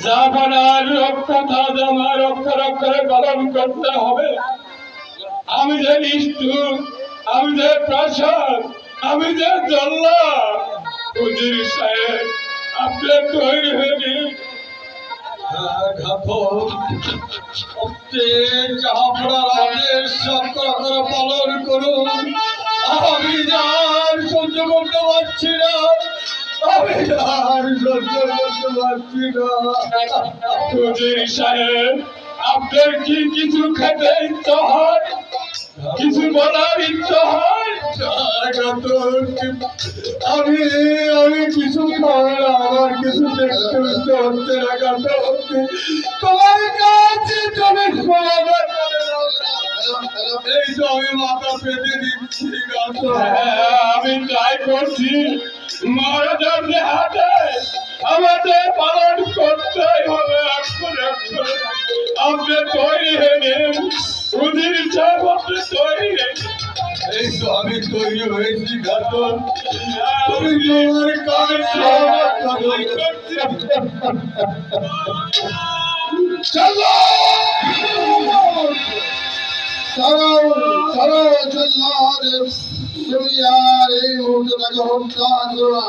জাফরার কথা আমার অক্ষর অক্ষরে পালন করতে হবে। আমি যে নিষ্ঠুর, আমি যে প্রসাদ, আমি যে জল্লা, উজির সাহেব আপনি তৈরি হয়ে নিন। পালন করুন। আমি আর সহ্য করতে পারছি না, আমি আর সহ্য করতে পারছি না। উজির সাহেব আপনার কি কিছু খেতে ইচ্ছা হয়, কিছু বলার ইচ্ছা হয়? আমি আমি কিছু খাই না, আমার কিছু দেখতে ইচ্ছা হচ্ছে না। তোমার কাছে এই তো আমি মাথা পেতে দিচ্ছি। আমি ট্রাই করছি, মারা যাবে হাতে আমাদের পালন করতেই হবে। আপনি তৈরি হয়ে নিন, উজির সাহেব আপনি তৈরি হয়ে নিন। এই তো আমি তৈরি হয়েছি। ঘাতক তুমি তোমার কাজ চলো তুমি আর এই মুহূর্তটাকে হত্যা করো না।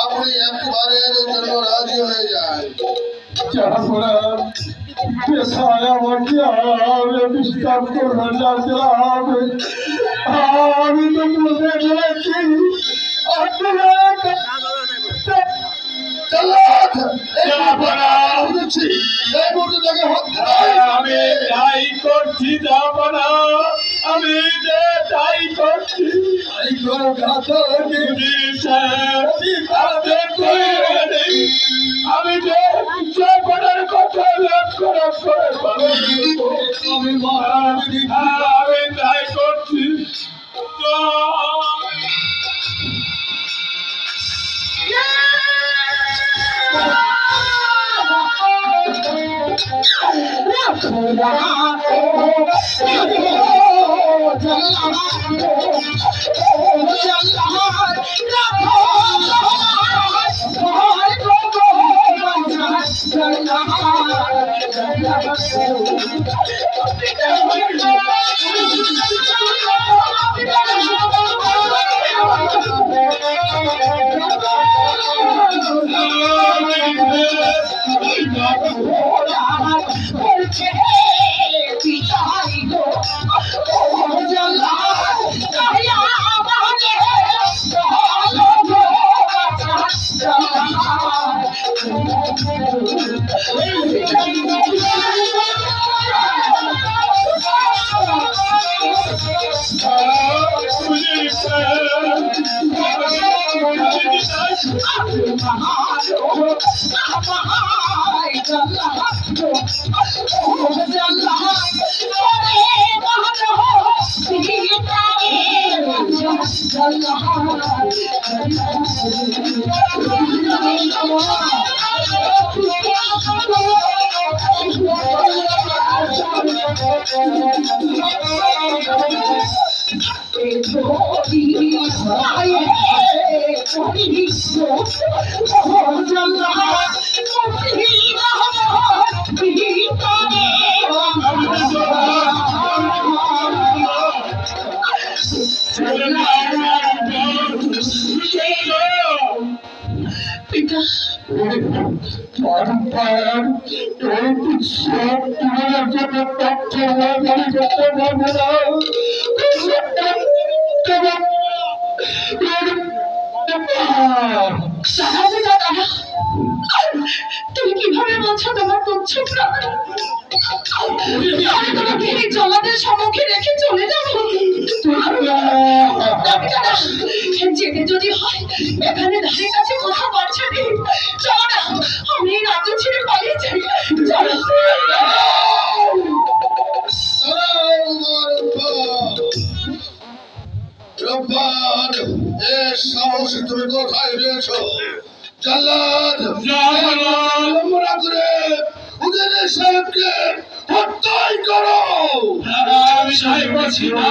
আপনি একবারের জন্য রাজি হয়ে যায়। আমি তো বুঝে গেছি আমি তাই করছি যাবনা, আমি যে তাই করছি। আমি যে যাবনার কথা আমি তাই করছি। তুমি কিভাবে বলছো তোমার তুচ্ছ আমি তোমাকে এই জমাদের সম্মুখে রেখে চলে যাবো? যেতে যদি হয় এখানে ধারে কাছে কোথাও বাচ্চা নেই, চলো না আমি এই রাজ্য ছেড়ে পালিয়ে যাই। চলো সাহস তুমি কোথায় রয়েছো? জাল্লাদ করে উজির সাহেবকে হত্যাই করো। আমি সাহেব আছি না।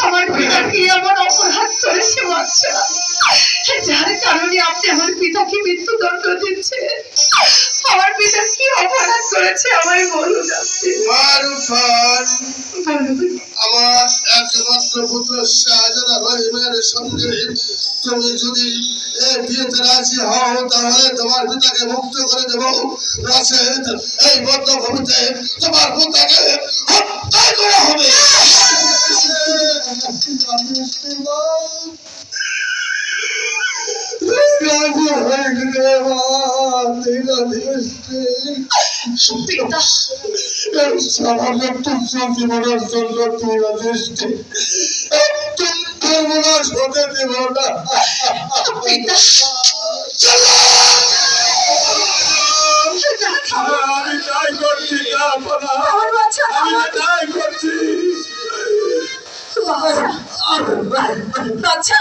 আমার পিতা কি এমন অপরাধ করেছে বাচ্চা, যার কারণে আপনি আমার পিতাকে মৃত্যুদণ্ড দিচ্ছে? আমার পিতা কি অপরাধ করেছে আমায় বলুন আপনি। আমার একমাত্র পুত্র শাহজাদা রহিমের সঙ্গে তুমি যদি এই বিয়েতে রাজি হও তাহলে তোমার পিতাকে মুক্ত করে দেব। রাশেদ, এই বদ্ধভূমিতে তোমার পিতাকে হত্যা করা হবে। আমি তাই করছি না, আমি তাই করছি। বাচ্চা,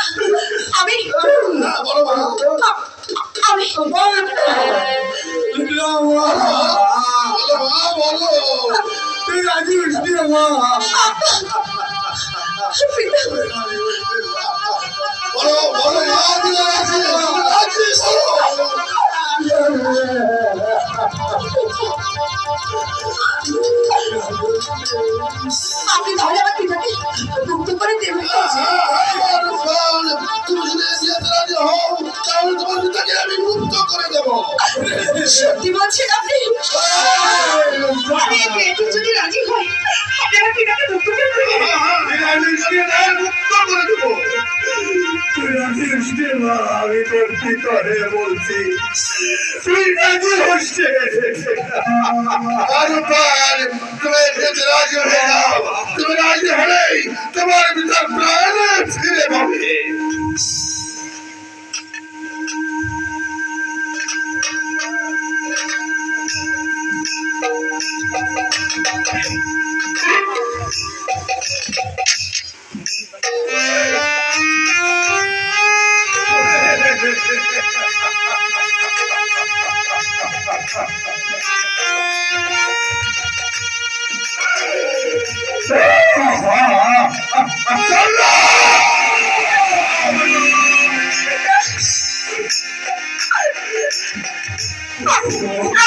আমি আমি তুই রাজি হচ্ছি মা? বলো বলো আপনি তাহলে আমার পিতাকে মুক্ত করে দেবেন? তুমি যদি রাজি হও তাহলে তোমার পিতাকে আমি মুক্ত করে দেবো। সত্যি বলছেন আপনি? আমি এই বিয়েতে যদি রাজি হই আপনি আমার পিতাকে মুক্ত করে দেবেন? আমি তোর ভিতরে বলছি তুই রাজি হচ্ছে। তুমি রাজি হয়ে যাও, তুমি রাজি হলেই তোমার ভিতর প্রাণ ফিরে পাবে।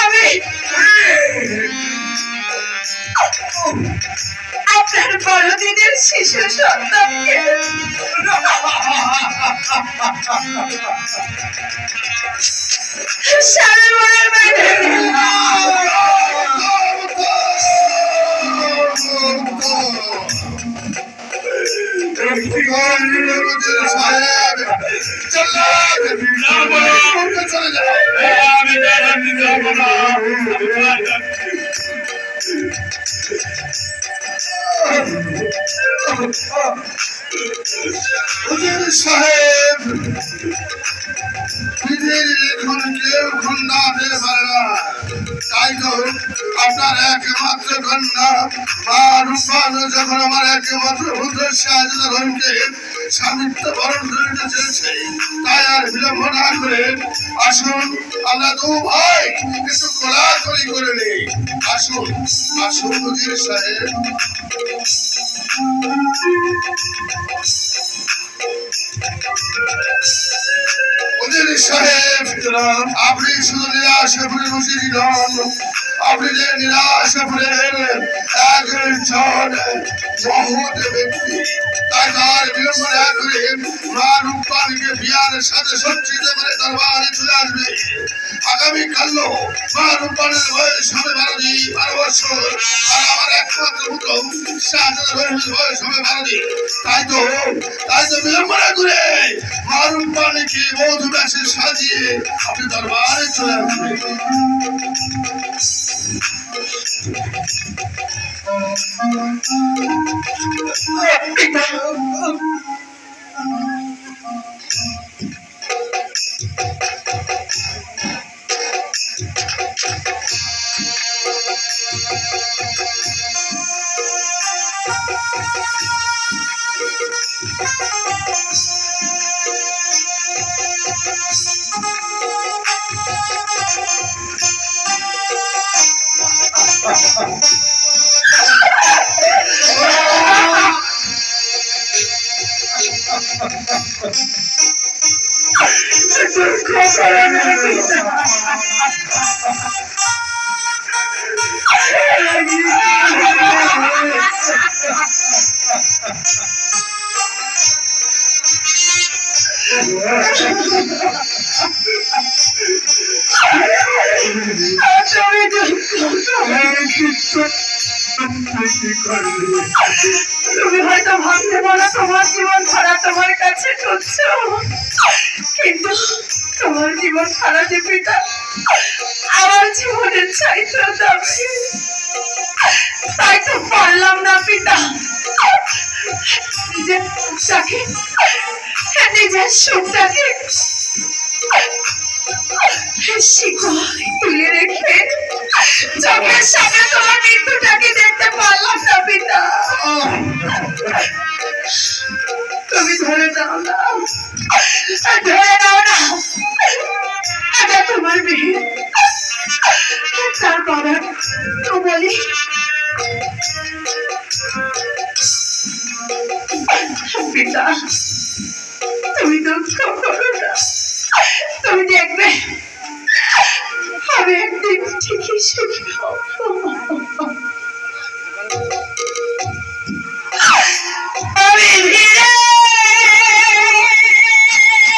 আমি আপনার বড়দিনের শিশু সন্তানকে স্বামী বলে মেনে সাহেব পৃথিবীর এখন কেউ কন্যা হতে পারে না, তাই তো আপনার একমাত্র কন্যা মা রূপান যখন আমার একমাত্র পুত্র শাহজাদা স্বামীত্ব বরণ করিতে চেয়েছে, তাই আর বিলম্ব না করে আসুন আমরা দু ভাই একটু কোলাকুলি করে নেই। আসুন আসুন উজির সাহেব। উজির সাহেব, আপনি শুধু নিরাশপুরের উজির নন, আপনি যে নিরাশপুরের একজন মহৎ ব্যক্তি, তাই তার বিলম্ব না করে মা রূপালীকে বিয়ার সাথে সজ্জিত করে দরবারে চলে আসবে। আগামীকাল মা রূপালীর বয়স হবে 12 বছর, আর আমার একমাত্র পুত্র শাহজাদার বয়স হবে 12 দিন। তাই তো বিলম্ব না করে মা রূপালীকে মধু বেশে সাজিয়ে আপনি দরবারে চলে আসবেন। তুমি হয়তো ভাবতে পারো তোমার জীবন খারাপ তোমার কাছে তুচ্ছ, কিন্তু তোমার জীবন খারাপ যে পিতা আমার জীবনের চাইতে দামি। তাই তো পারলাম না পিতা নিজের সুখটাকে শিকড়ে তুলে রেখে চোখের সামনে তোমার মৃত্যুটাকে দেখতে পারলাম না পিতা। তুমি ধরে নাও না, এটা তোমার মেয়ে, তার বাবা তো বলি পিতা তুমি দুঃখ করো না, তুমি দেখবে আমি একদিন ঠিকই সুখী